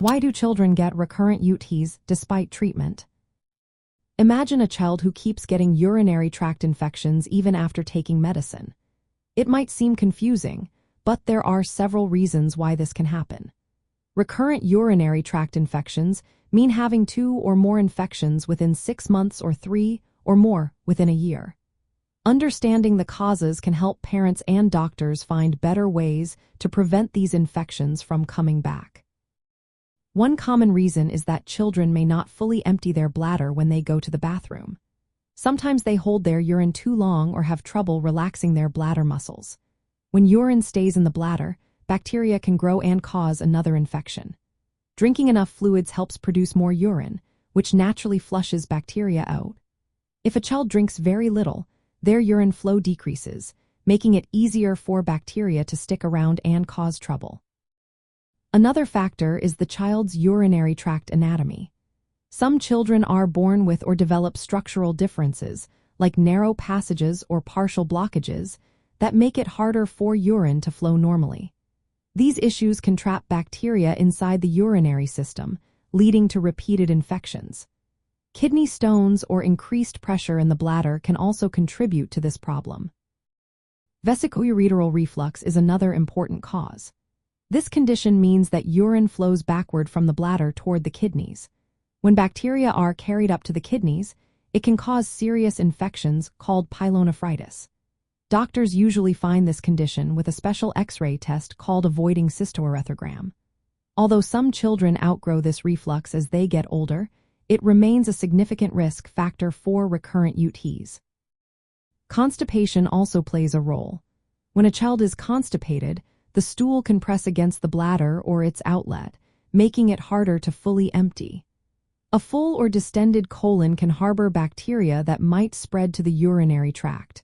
Why do children get recurrent UTIs despite treatment? Imagine a child who keeps getting urinary tract infections even after taking medicine. It might seem confusing, but there are several reasons why this can happen. Recurrent urinary tract infections mean having 2 or more infections within 6 months or 3 or more within a year. Understanding the causes can help parents and doctors find better ways to prevent these infections from coming back. One common reason is that children may not fully empty their bladder when they go to the bathroom. Sometimes they hold their urine too long or have trouble relaxing their bladder muscles. When urine stays in the bladder, bacteria can grow and cause another infection. Drinking enough fluids helps produce more urine, which naturally flushes bacteria out. If a child drinks very little, their urine flow decreases, making it easier for bacteria to stick around and cause trouble. Another factor is the child's urinary tract anatomy. Some children are born with or develop structural differences, like narrow passages or partial blockages, that make it harder for urine to flow normally. These issues can trap bacteria inside the urinary system, leading to repeated infections. Kidney stones or increased pressure in the bladder can also contribute to this problem. Vesicoureteral reflux is another important cause. This condition means that urine flows backward from the bladder toward the kidneys. When bacteria are carried up to the kidneys, it can cause serious infections called pyelonephritis. Doctors usually find this condition with a special X-ray test called avoiding cystourethrograms. Although some children outgrow this reflux as they get older, it remains a significant risk factor for recurrent UTIs. Constipation also plays a role. When a child is constipated, the stool can press against the bladder or its outlet, making it harder to fully empty. A full or distended colon can harbor bacteria that might spread to the urinary tract.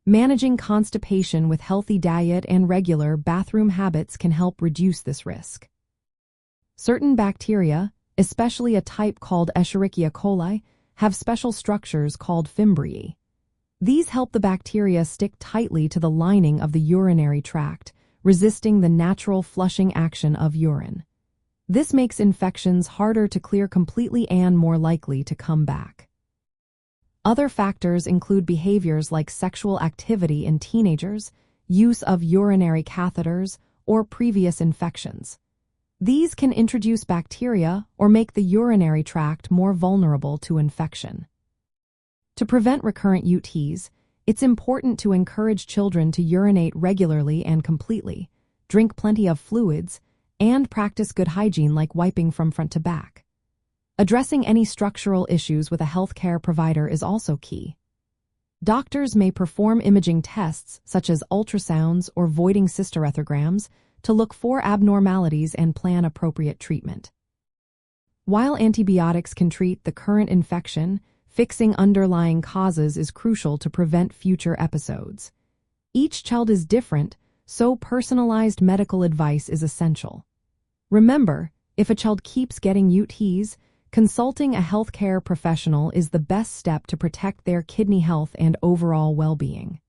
Managing constipation with healthy diet and regular bathroom habits can help reduce this risk. Certain bacteria, especially a type called Escherichia coli, have special structures called fimbriae. These help the bacteria stick tightly to the lining of the urinary tract, resisting the natural flushing action of urine. This makes infections harder to clear completely and more likely to come back. Other factors include behaviors like sexual activity in teenagers, use of urinary catheters, or previous infections. These can introduce bacteria or make the urinary tract more vulnerable to infection. To prevent recurrent UTIs, it's important to encourage children to urinate regularly and completely, drink plenty of fluids, and practice good hygiene like wiping from front to back. Addressing any structural issues with a healthcare provider is also key. Doctors may perform imaging tests such as ultrasounds or voiding cystourethrograms to look for abnormalities and plan appropriate treatment. While antibiotics can treat the current infection, fixing underlying causes is crucial to prevent future episodes. Each child is different, so personalized medical advice is essential. Remember, if a child keeps getting UTIs, consulting a healthcare professional is the best step to protect their kidney health and overall well-being.